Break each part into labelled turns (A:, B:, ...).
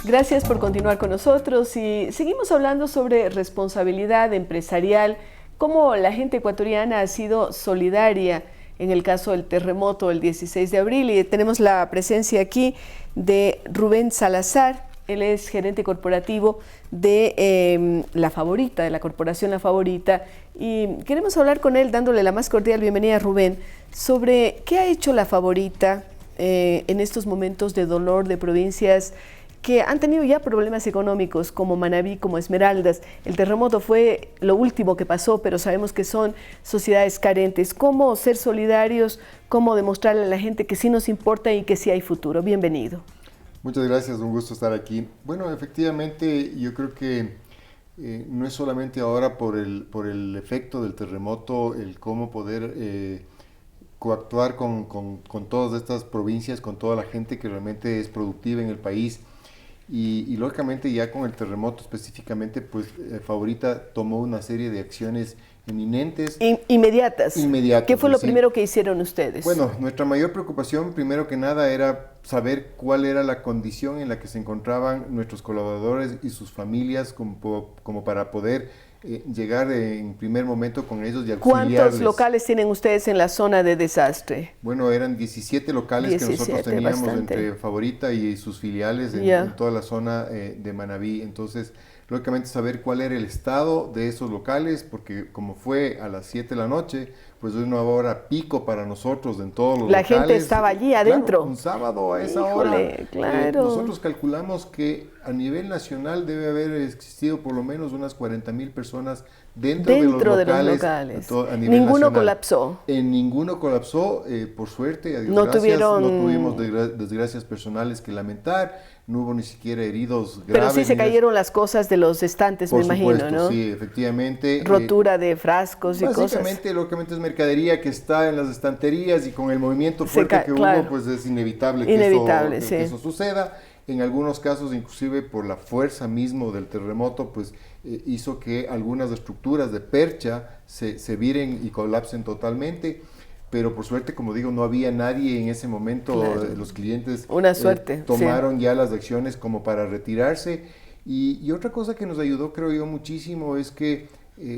A: Gracias por continuar con nosotros y seguimos hablando sobre responsabilidad empresarial, cómo la gente ecuatoriana ha sido solidaria en el caso del terremoto el 16 de abril y tenemos la presencia aquí de Rubén Salazar. Él es gerente corporativo de La Favorita, de la corporación La Favorita, y queremos hablar con él dándole la más cordial bienvenida a Rubén sobre qué ha hecho La Favorita en estos momentos de dolor de provincias que han tenido ya problemas económicos como Manabí, como Esmeraldas. El terremoto fue lo último que pasó, pero sabemos que son sociedades carentes. ¿Cómo ser solidarios? ¿Cómo demostrarle a la gente que sí nos importa y que sí hay futuro? Bienvenido.
B: Muchas gracias, un gusto estar aquí. Bueno, efectivamente, yo creo que no es solamente ahora por el efecto del terremoto, el cómo poder coactuar con todas estas provincias, con toda la gente que realmente es productiva en el país. Y lógicamente ya con el terremoto específicamente, pues Favorita tomó una serie de acciones eminentes.
A: Inmediatas. ¿Qué fue lo primero que hicieron ustedes?
B: Bueno, nuestra mayor preocupación, primero que nada, era saber cuál era la condición en la que se encontraban nuestros colaboradores y sus familias como para poder llegar en primer momento con ellos y auxiliarles.
A: ¿Cuántos locales tienen ustedes en la zona de desastre?
B: Bueno, eran 17 locales que nosotros teníamos entre Favorita y sus filiales en toda la zona de Manabí. Entonces, lógicamente saber cuál era el estado de esos locales, porque como fue a las 7 de la noche, pues es una hora pico para nosotros en todos los locales.
A: La gente estaba allí adentro.
B: Claro, un sábado a esa hora. Claro. Nosotros calculamos que a nivel nacional debe haber existido por lo menos unas 40,000 personas dentro de los locales.
A: Ninguno colapsó.
B: En ninguno colapsó, por suerte,
A: no
B: tuvimos desgracias personales que lamentar. No hubo ni siquiera heridos graves.
A: Pero sí se cayeron las cosas de los estantes, me imagino, ¿no?
B: Sí, efectivamente.
A: Rotura de frascos y cosas.
B: Básicamente, lógicamente es mercadería que está en las estanterías y con el movimiento fuerte que hubo, pues es inevitable que eso suceda. En algunos casos, inclusive por la fuerza mismo del terremoto, pues hizo que algunas estructuras de percha se viren y colapsen totalmente. Pero por suerte, como digo, no había nadie en ese momento. Los clientes tomaron ya las acciones como para retirarse. Y otra cosa que nos ayudó, creo yo, muchísimo es que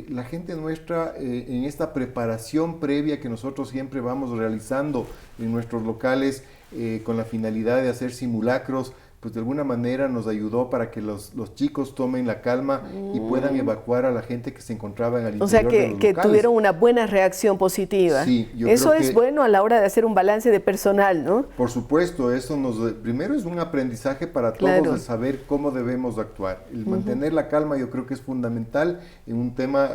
B: la gente nuestra, en esta preparación previa que nosotros siempre vamos realizando en nuestros locales con la finalidad de hacer simulacros, pues de alguna manera nos ayudó para que los chicos tomen la calma y puedan evacuar a la gente que se encontraba en el interior de los locales. O sea, que
A: tuvieron una buena reacción positiva.
B: Sí,
A: eso es bueno a la hora de hacer un balance de personal, ¿no?
B: Por supuesto, eso primero es un aprendizaje para todos de saber cómo debemos actuar. El mantener la calma yo creo que es fundamental en un tema,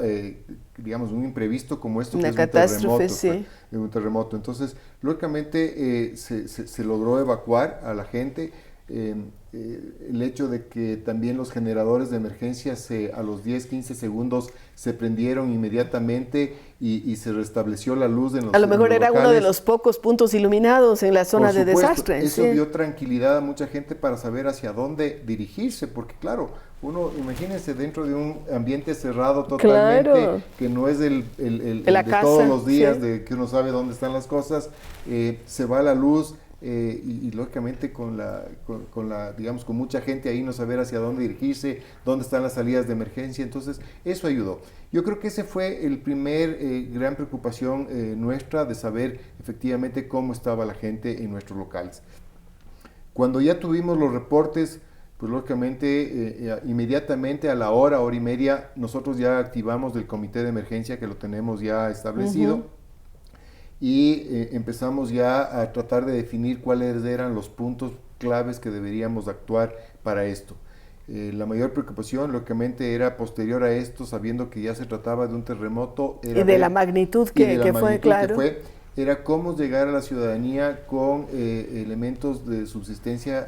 B: digamos, un imprevisto como esto,
A: una
B: que
A: catástrofe,
B: es un terremoto. Entonces, lógicamente se logró evacuar a la gente. El hecho de que también los generadores de emergencia a los 10-15 segundos se prendieron inmediatamente y se restableció la luz en los
A: A lo mejor era
B: locales.
A: Uno de los pocos puntos iluminados en la zona de desastre.
B: Eso dio tranquilidad a mucha gente para saber hacia dónde dirigirse, porque claro, uno, imagínense, dentro de un ambiente cerrado totalmente, que no es el de casa, todos los días, de que uno sabe dónde están las cosas, se va la luz. Y lógicamente digamos, con mucha gente ahí, no saber hacia dónde dirigirse, dónde están las salidas de emergencia. Entonces eso ayudó. Yo creo que ese fue el primer gran preocupación nuestra, de saber efectivamente cómo estaba la gente en nuestros locales. Cuando ya tuvimos los reportes, pues lógicamente inmediatamente a la hora y media nosotros ya activamos el comité de emergencia, que lo tenemos ya establecido. Y empezamos ya a tratar de definir cuáles eran los puntos claves que deberíamos actuar para esto. La mayor preocupación, lógicamente, era posterior a esto, sabiendo que ya se trataba de un terremoto.
A: Y de la magnitud que fue, claro.
B: Era cómo llegar a la ciudadanía con elementos de subsistencia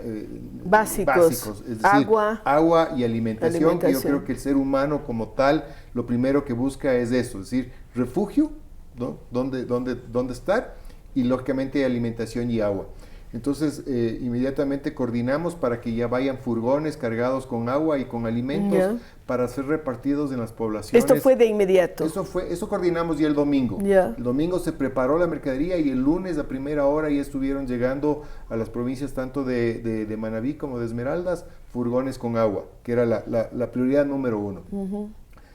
A: básicos,
B: es decir, agua y alimentación, que yo creo que el ser humano como tal, lo primero que busca es eso, es decir, refugio, ¿no? ¿Dónde estar? Y lógicamente alimentación y agua. Entonces, inmediatamente coordinamos para que ya vayan furgones cargados con agua y con alimentos para ser repartidos en las poblaciones.
A: ¿Esto fue de inmediato?
B: Eso coordinamos ya el domingo. El domingo se preparó la mercadería y el lunes a primera hora ya estuvieron llegando a las provincias tanto de Manabí como de Esmeraldas furgones con agua, que era la prioridad número 1.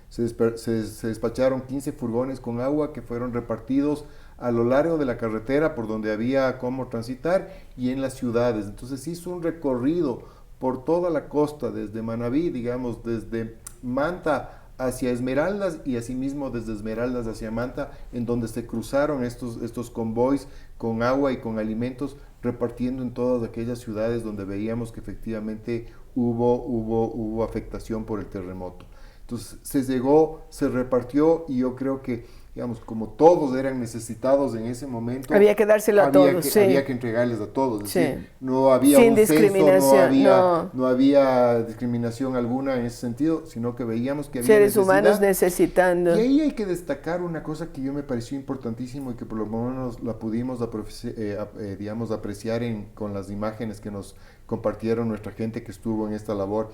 B: Se despacharon 15 furgones con agua que fueron repartidos a lo largo de la carretera por donde había cómo transitar y en las ciudades. Entonces hizo un recorrido por toda la costa, desde Manabí, digamos, desde Manta hacia Esmeraldas y asimismo desde Esmeraldas hacia Manta, en donde se cruzaron estos convoys con agua y con alimentos, repartiendo en todas aquellas ciudades donde veíamos que efectivamente hubo afectación por el terremoto. Entonces se llegó, se repartió y yo creo que, digamos, como todos eran necesitados en ese momento,
A: había que dárselo a todos,
B: había que entregarles a todos, es decir, no había un censo, no había discriminación alguna en ese sentido, sino que veíamos que había
A: seres humanos necesitando.
B: Y ahí hay que destacar una cosa que yo me pareció importantísimo y que por lo menos la pudimos digamos, apreciar con las imágenes que nos compartieron nuestra gente que estuvo en esta labor,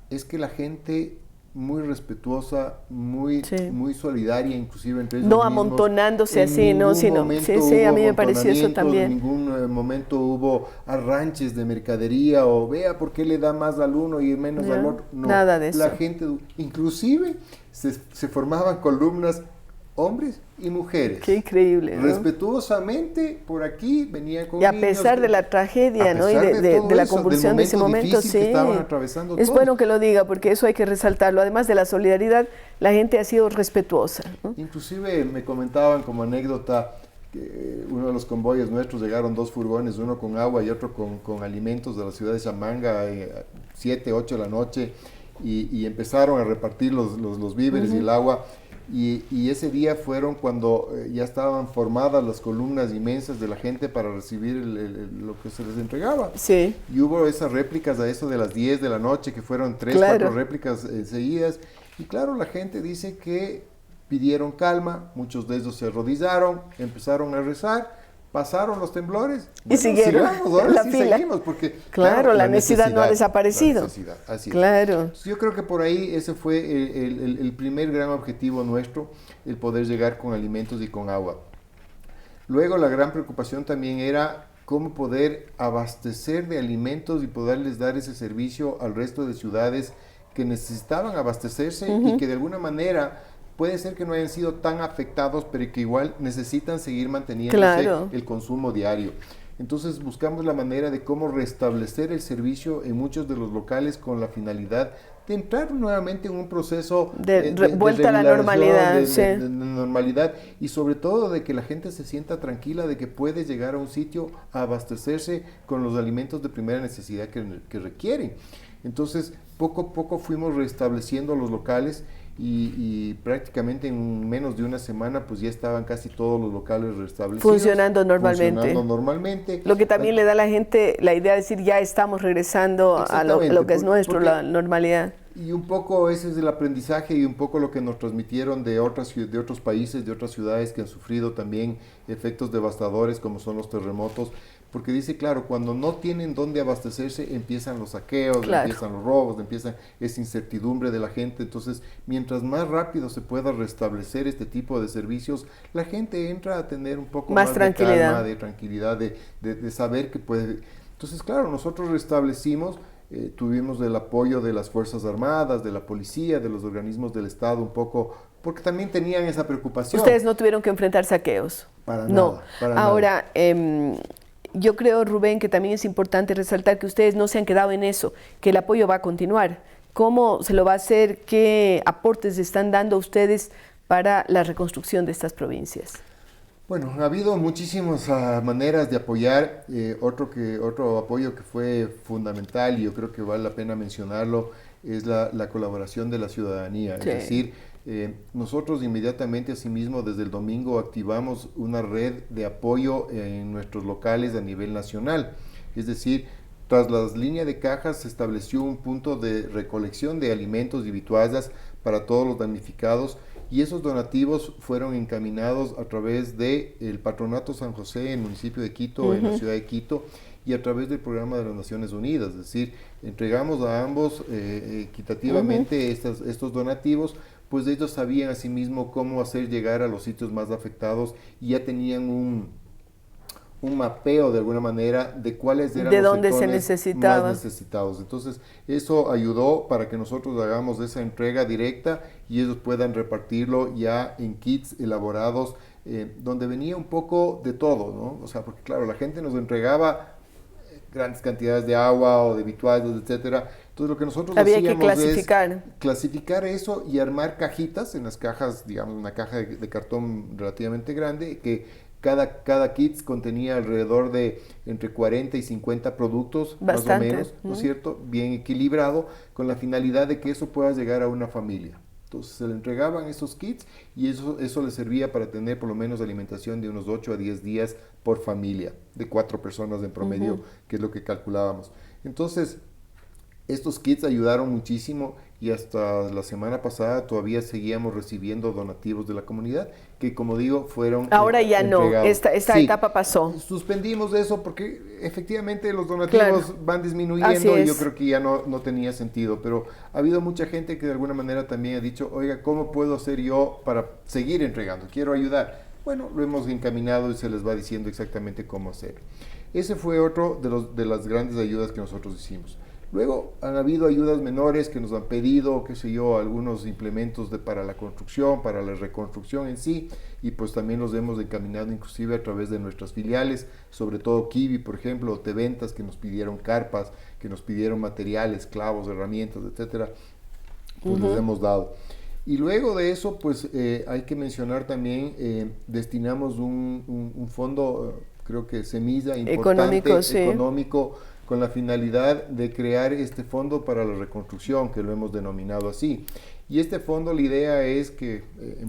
B: es que la gente muy respetuosa, muy solidaria, inclusive entre ellos
A: no
B: mismos.
A: Amontonándose así, no, sino sí, a mí me pareció eso también.
B: En ningún momento hubo arranches de mercadería o vea por qué le da más al uno y menos al otro. No,
A: nada de eso.
B: La gente, inclusive se formaban columnas hombres y mujeres.
A: Qué increíble, ¿no?
B: Respetuosamente, por aquí venían con
A: y a pesar de la tragedia, ¿no? Y de la convulsión de ese momento, sí.
B: Estaban atravesando
A: es
B: todos.
A: bueno que lo diga, porque eso hay que resaltarlo. Además de la solidaridad, la gente ha sido respetuosa, ¿no?
B: Inclusive me comentaban como anécdota que uno de los convoyes nuestros llegaron 2 furgones, uno con agua y otro con alimentos de la ciudad de Chamanga, 7, 8 de la noche, y empezaron a repartir los víveres y el agua. Y ese día fueron cuando ya estaban formadas las columnas inmensas de la gente para recibir lo que se les entregaba.
A: Sí.
B: Y hubo esas réplicas a eso de las 10 de la noche, que fueron 3, 4 réplicas seguidas. Y claro, la gente dice que pidieron calma, muchos de ellos se arrodillaron, empezaron a rezar, pasaron los temblores
A: y siguieron
B: la fila. Seguimos porque
A: claro, la necesidad no ha desaparecido.
B: Así
A: claro.
B: Es. Yo creo que por ahí ese fue el primer gran objetivo nuestro, el poder llegar con alimentos y con agua. Luego la gran preocupación también era cómo poder abastecer de alimentos y poderles dar ese servicio al resto de ciudades que necesitaban abastecerse y que de alguna manera puede ser que no hayan sido tan afectados, pero que igual necesitan seguir manteniéndose el consumo diario. Entonces buscamos la manera de cómo restablecer el servicio en muchos de los locales con la finalidad de entrar nuevamente en un proceso
A: de vuelta a la normalidad,
B: de normalidad, y sobre todo de que la gente se sienta tranquila de que puede llegar a un sitio a abastecerse con los alimentos de primera necesidad que requieren. Entonces poco a poco fuimos restableciendo los locales y prácticamente en menos de una semana pues ya estaban casi todos los locales restablecidos.
A: Funcionando normalmente. Lo que también le da a la gente la idea de decir ya estamos regresando a lo que es nuestro, la normalidad.
B: Y un poco ese es el aprendizaje y un poco lo que nos transmitieron de otros países, de otras ciudades que han sufrido también efectos devastadores como son los terremotos, porque dice, claro, cuando no tienen dónde abastecerse empiezan los saqueos, empiezan los robos, empieza esa incertidumbre de la gente. Entonces, mientras más rápido se pueda restablecer este tipo de servicios, la gente entra a tener un poco más
A: tranquilidad.
B: De calma, de tranquilidad, de saber que puede. Entonces, claro, nosotros restablecimos. Tuvimos el apoyo de las Fuerzas Armadas, de la policía, de los organismos del Estado un poco, porque también tenían esa preocupación.
A: Ustedes no tuvieron que enfrentar saqueos.
B: Para nada.
A: Ahora, yo creo, Rubén, que también es importante resaltar que ustedes no se han quedado en eso, que el apoyo va a continuar. ¿Cómo se lo va a hacer? ¿Qué aportes están dando ustedes para la reconstrucción de estas provincias?
B: Bueno, ha habido muchísimas maneras de apoyar. Otro apoyo que fue fundamental y yo creo que vale la pena mencionarlo es la colaboración de la ciudadanía. Es decir, nosotros inmediatamente, asimismo, desde el domingo activamos una red de apoyo en nuestros locales a nivel nacional. Es decir, tras las líneas de cajas se estableció un punto de recolección de alimentos y vituallas para todos los damnificados. y esos donativos fueron encaminados a través del Patronato San José en el municipio de Quito, en la ciudad de Quito, y a través del programa de las Naciones Unidas. Es decir, entregamos a ambos equitativamente estos donativos, pues ellos sabían asimismo cómo hacer llegar a los sitios más afectados y ya tenían un mapeo de alguna manera de cuáles eran los sectores más necesitados. Entonces, eso ayudó para que nosotros hagamos esa entrega directa y ellos puedan repartirlo ya en kits elaborados, donde venía un poco de todo, ¿no? O sea, porque claro, la gente nos entregaba grandes cantidades de agua o de vituallos, etcétera. Entonces lo que nosotros hacíamos es clasificar eso y armar cajitas en las cajas, digamos una caja de cartón relativamente grande, que cada kit contenía alrededor de entre 40 y 50 productos, bastante, más o menos, ¿no es cierto? Bien equilibrado, con la finalidad de que eso pueda llegar a una familia. Entonces se le entregaban esos kits y eso le servía para tener por lo menos alimentación de unos 8 a 10 días por familia, de 4 personas en promedio, que es lo que calculábamos. Entonces, estos kits ayudaron muchísimo y hasta la semana pasada todavía seguíamos recibiendo donativos de la comunidad que, como digo, fueron
A: ahora ya entregados. Esta etapa pasó.
B: Suspendimos eso porque efectivamente los donativos van disminuyendo y yo creo que ya no tenía sentido, pero ha habido mucha gente que de alguna manera también ha dicho, oiga, ¿cómo puedo hacer yo para seguir entregando? Quiero ayudar. Bueno, lo hemos encaminado y se les va diciendo exactamente cómo hacer. Ese fue otro de las grandes ayudas que nosotros hicimos. Luego han habido ayudas menores que nos han pedido, qué sé yo, algunos implementos para la construcción, para la reconstrucción en sí, y pues también los hemos encaminado inclusive a través de nuestras filiales, sobre todo Kiwi, por ejemplo, o Teventas, que nos pidieron carpas, que nos pidieron materiales, clavos, herramientas, etcétera, pues les hemos dado. Y luego de eso, pues hay que mencionar también, destinamos un fondo, creo que semilla importante, económico, con la finalidad de crear este fondo para la reconstrucción, que lo hemos denominado así. Y este fondo, la idea es que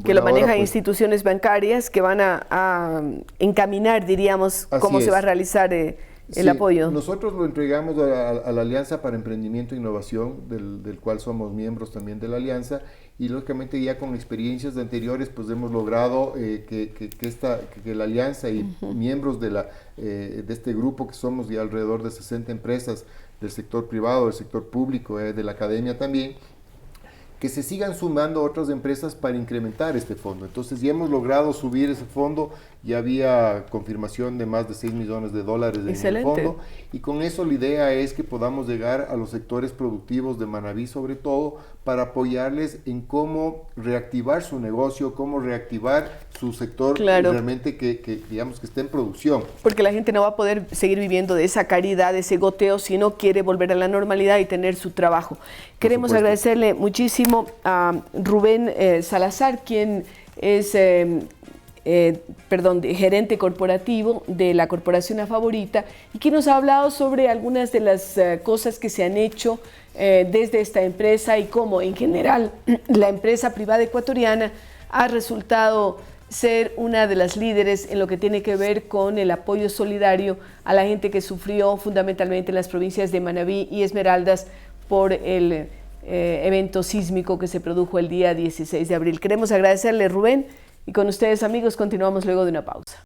A: lo manejan instituciones bancarias que van a encaminar, diríamos, cómo se va a realizar el apoyo.
B: Nosotros lo entregamos a la Alianza para Emprendimiento e Innovación, del cual somos miembros también de la Alianza, y lógicamente ya con experiencias anteriores pues hemos logrado que la Alianza y miembros de este grupo, que somos ya alrededor de 60 empresas del sector privado, del sector público, de la academia también, que se sigan sumando otras empresas para incrementar este fondo. Entonces ya hemos logrado subir ese fondo, ya había confirmación de más de $6 millones en el fondo, y con eso la idea es que podamos llegar a los sectores productivos de Manabí sobre todo, para apoyarles en cómo reactivar su negocio, cómo reactivar su sector realmente que digamos que esté en producción.
A: Porque la gente no va a poder seguir viviendo de esa caridad, de ese goteo, si no quiere volver a la normalidad y tener su trabajo. Queremos agradecerle muchísimo a Rubén Salazar, quien es gerente corporativo de la Corporación A Favorita, y quien nos ha hablado sobre algunas de las cosas que se han hecho desde esta empresa y cómo en general la empresa privada ecuatoriana ha resultado ser una de las líderes en lo que tiene que ver con el apoyo solidario a la gente que sufrió fundamentalmente en las provincias de Manabí y Esmeraldas por el evento sísmico que se produjo el día 16 de abril. Queremos agradecerle, Rubén, y con ustedes, amigos, continuamos luego de una pausa.